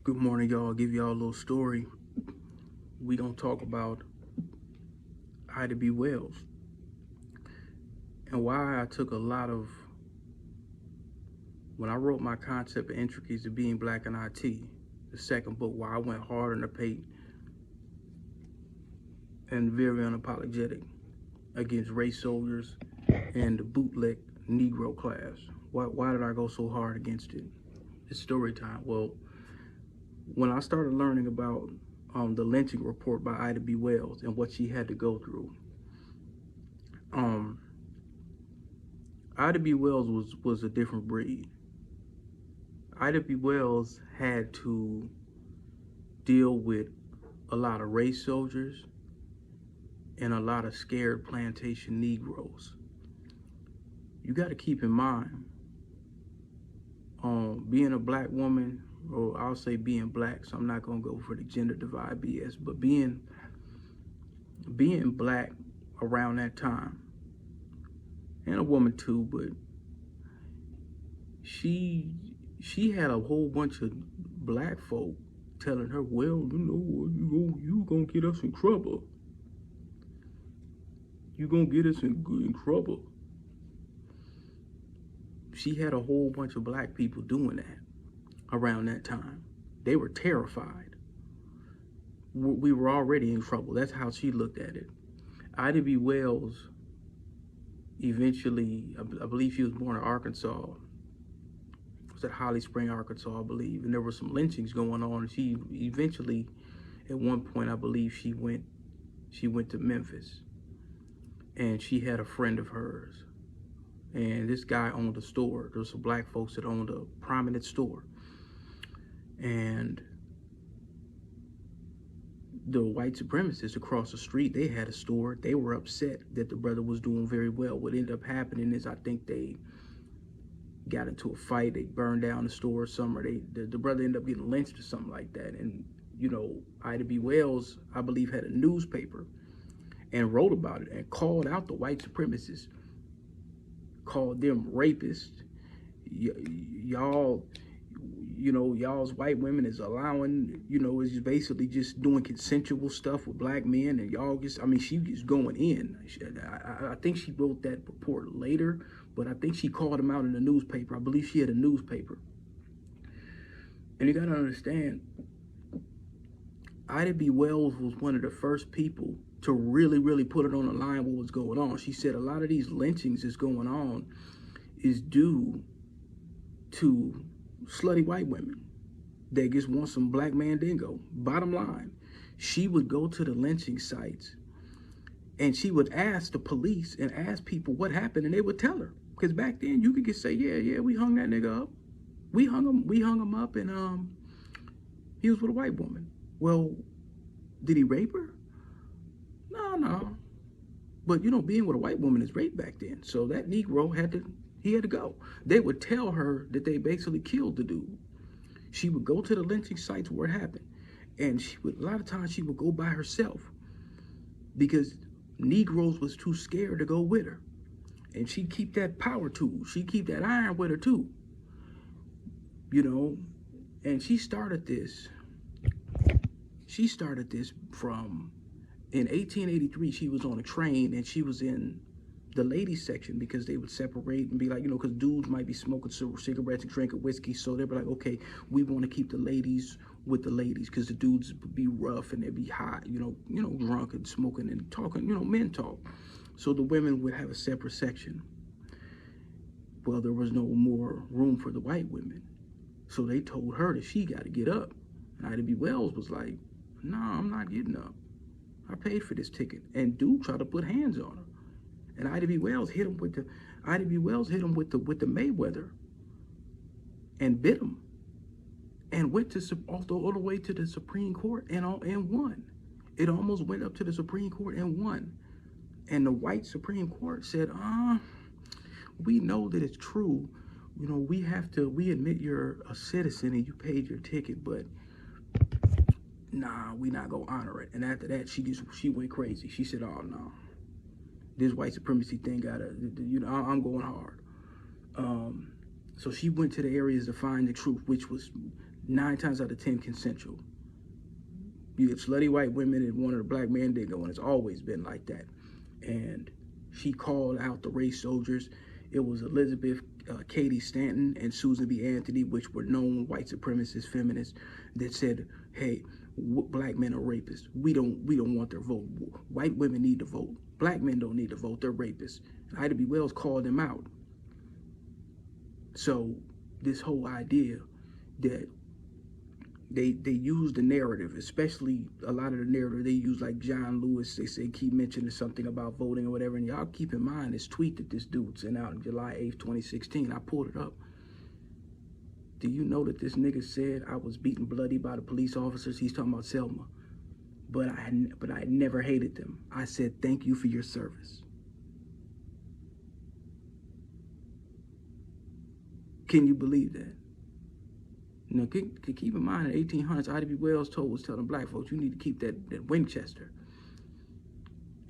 Good morning, y'all. I'll give y'all a little story. We gonna talk about Ida B. Wells and why I took a lot of, when I wrote my concept of intricacies of being black in IT, the second book, why I went hard on the paint and very unapologetic against race soldiers and the bootleg Negro class. Why did I go so hard against it? It's story time. Well, when I started learning about the lynching report by Ida B. Wells and what she had to go through, Ida B. Wells was a different breed. Ida B. Wells had to deal with a lot of race soldiers and a lot of scared plantation Negroes. You got to keep in mind, being a black woman, or I'll say being black, so I'm not gonna go for the gender divide BS, but being black around that time, and a woman too, but she had a whole bunch of black folk telling her, well, you gonna get us in trouble. You gonna get us in trouble. She had a whole bunch of black people doing that around that time. They were terrified. We were already in trouble. That's how she looked at it. Ida B. Wells eventually, I believe she was born in Arkansas. It was at Holly Spring, Arkansas, I believe. And there were some lynchings going on. She eventually, at one point, I believe she went to Memphis. And she had a friend of hers. And this guy owned a store. There was some black folks that owned a prominent store. And the white supremacists across the street, they had a store. They were upset that the brother was doing very well. What ended up happening is I think they got into a fight. They burned down the store or something, or the brother ended up getting lynched or something like that. And, Ida B. Wells, I believe, had a newspaper and wrote about it and called out the white supremacists, called them rapists. Y'all's white women is allowing, is basically just doing consensual stuff with black men, and y'all just, she just going in. I think she wrote that report later, but I think she called him out in the newspaper. I believe she had a newspaper. And you gotta understand, Ida B. Wells was one of the first people to really, really put it on the line what was going on. She said a lot of these lynchings that's going on is due to slutty white women that just want some black mandingo. Bottom line, she would go to the lynching sites and she would ask the police and ask people what happened, and they would tell her. Because back then you could just say, yeah, we hung that nigga up. We hung him up, and he was with a white woman. Well, did he rape her? No. But being with a white woman is rape back then. So that Negro had to go. They would tell her that they basically killed the dude. She would go to the lynching sites where it happened. And a lot of times she would go by herself because Negroes was too scared to go with her. And she'd keep that power tool. She'd keep that iron with her too. And she started this from, in 1883, she was on a train and she was in the ladies section because they would separate and be like, because dudes might be smoking cigarettes and drinking whiskey. So they'd be like, okay, we want to keep the ladies with the ladies because the dudes would be rough and they'd be hot, drunk and smoking and talking, men talk. So the women would have a separate section. Well, there was no more room for the white women. So they told her that she got to get up. And Ida B. Wells was like, no, I'm not getting up. I paid for this ticket. And dude tried to put hands on her. And Ida B. Wells hit him with the Mayweather and bit him. And went all the way to the Supreme Court and won. It almost went up to the Supreme Court and won. And the white Supreme Court said, we know that it's true. We admit you're a citizen and you paid your ticket, but nah, we not gonna honor it. And after that, she went crazy. She said, oh no, this white supremacy thing I'm going hard. So she went to the areas to find the truth, which was 9 times out of 10 consensual. You get slutty white women and one of the black men did go, and it's always been like that. And she called out the race soldiers. It was Elizabeth Cady Stanton and Susan B. Anthony, which were known white supremacist feminists, that said, hey, black men are rapists. We don't want their vote. White women need to vote. Black men don't need to vote. They're rapists. And Ida B. Wells called them out. So this whole idea that they use the narrative, especially a lot of the narrative they use, like John Lewis, they say keep mentioning something about voting or whatever, and y'all keep in mind this tweet that this dude sent out on July 8th, 2016. I pulled it up. Do you know that this nigga said I was beaten bloody by the police officers? He's talking about Selma. But I never hated them. I said thank you for your service. Can you believe that? Now, keep in mind, in the 1800s, Ida B. Wells was telling black folks, you need to keep that Winchester.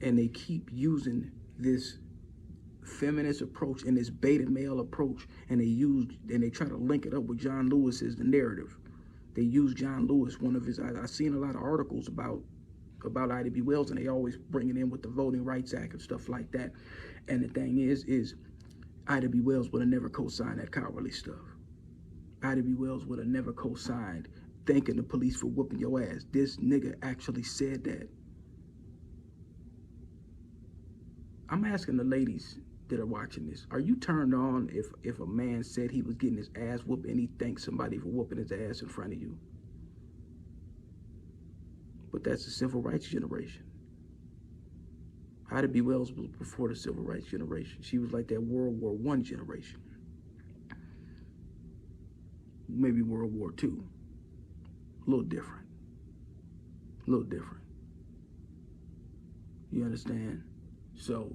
And they keep using this feminist approach and this beta male approach, and they try to link it up with John Lewis as the narrative. They use John Lewis, one of his, I've seen a lot of articles about Ida B. Wells, and they always bring it in with the Voting Rights Act and stuff like that. And the thing is Ida B. Wells would have never co-signed that cowardly stuff. Ida B. Wells would have never co-signed thanking the police for whooping your ass. This nigga actually said that. I'm asking the ladies that are watching this, are you turned on if a man said he was getting his ass whooped and he thanked somebody for whooping his ass in front of you? But that's the civil rights generation. Ida B. Wells was before the civil rights generation. She was like that World War I generation. Maybe World War II. A little different. A little different. You understand? So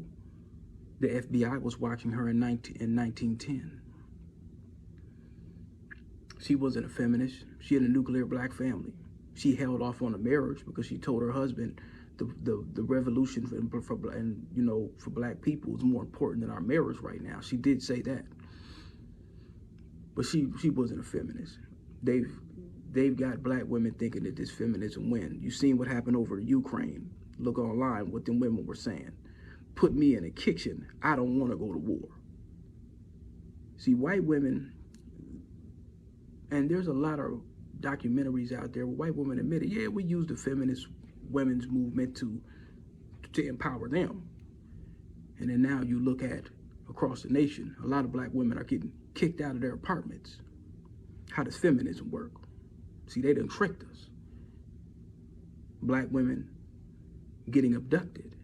the FBI was watching her in 1910. She wasn't a feminist. She had a nuclear black family. She held off on a marriage because she told her husband the revolution for black people is more important than our marriage right now. She did say that. But she wasn't a feminist. They've got black women thinking that this feminism win. You seen what happened over in Ukraine. Look online what them women were saying. Put me in a kitchen. I don't want to go to war. See, white women, and there's a lot of documentaries out there where white women admitted, yeah, we use the feminist women's movement to empower them. And then now you look at across the nation, a lot of black women are getting kicked out of their apartments. How does feminism work? See, they done tricked us. Black women getting abducted.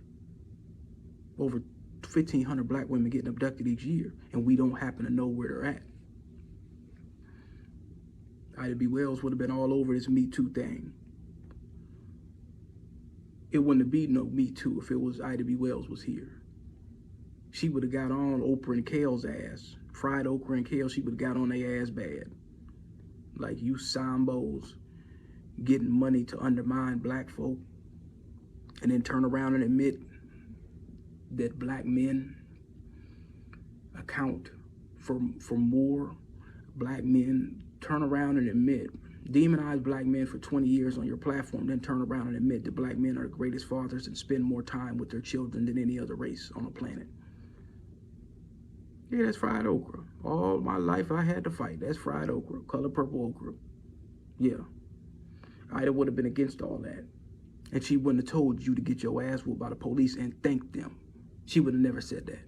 Over 1,500 black women getting abducted each year, and we don't happen to know where they're at. Ida B. Wells would have been all over this Me Too thing. It wouldn't have been no Me Too if it was Ida B. Wells was here. She would have got on Oprah and Kale's ass. Fried okra and kale, she would have got on their ass bad. Like, you Sambos getting money to undermine black folk and then turn around and admit that black men account for more. Black men turn around and admit, demonize black men for 20 years on your platform, then turn around and admit that black men are the greatest fathers and spend more time with their children than any other race on the planet. Yeah, that's fried okra. All my life I had to fight. That's fried okra, color purple okra. Yeah. Ida would have been against all that. And she wouldn't have told you to get your ass whooped by the police and thank them. She would have never said that.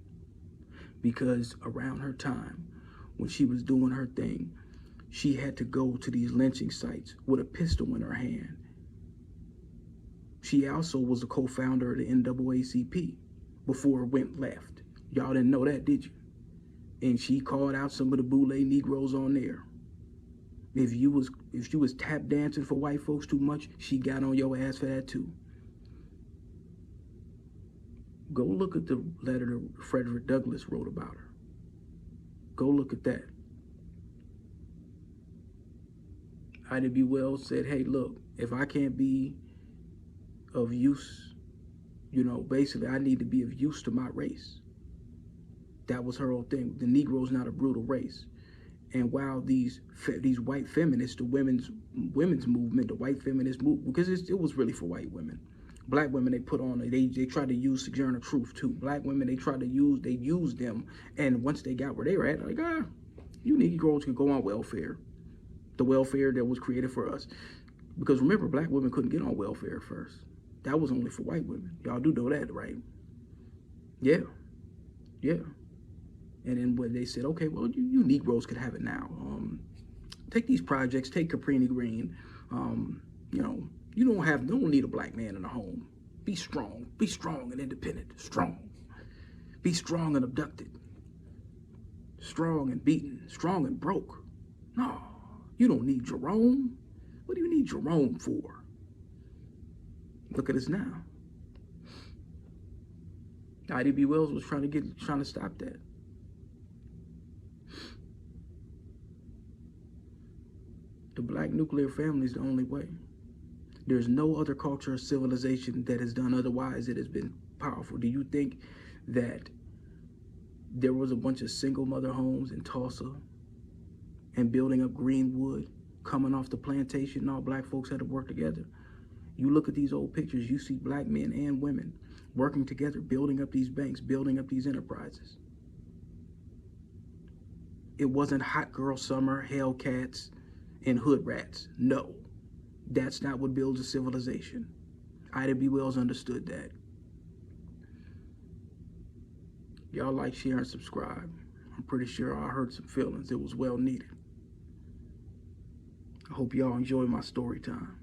Because around her time, when she was doing her thing, she had to go to these lynching sites with a pistol in her hand. She also was a co-founder of the NAACP before it went left. Y'all didn't know that, did you? And she called out some of the Boule Negroes on there. If you was tap dancing for white folks too much, she got on your ass for that too. Go look at the letter that Frederick Douglass wrote about her. Go look at that. Ida B. Wells said, hey, look, if I can't be of use, basically I need to be of use to my race. That was her whole thing. The Negro's not a brutal race. And while these white feminists, the women's movement, the white feminist movement, because it was really for white women. Black women, they put on, they tried to use Sojourner Truth too. Black women, they used them, and once they got where they were at, like, you Negroes could go on welfare, the welfare that was created for us. Because remember, black women couldn't get on welfare first. That was only for white women. Y'all do know that, right? Yeah. And then when they said, okay, well, you Negroes could have it now. Take these projects, take Cabrini Green. You don't need a black man in the home. Be strong and independent. Strong. Be strong and abducted. Strong and beaten. Strong and broke. No, you don't need Jerome. What do you need Jerome for? Look at us now. Ida B. Wells was trying to stop that. The black nuclear family is the only way. There's no other culture or civilization that has done otherwise that has been powerful. Do you think that there was a bunch of single mother homes in Tulsa and building up Greenwood, coming off the plantation, and all black folks had to work together? You look at these old pictures, you see black men and women working together, building up these banks, building up these enterprises. It wasn't hot girl summer, Hellcats, and hood rats. No, that's not what builds a civilization. Ida B. Wells understood that. Y'all like, share, and subscribe. I'm pretty sure I hurt some feelings. It was well needed. I hope y'all enjoy my story time.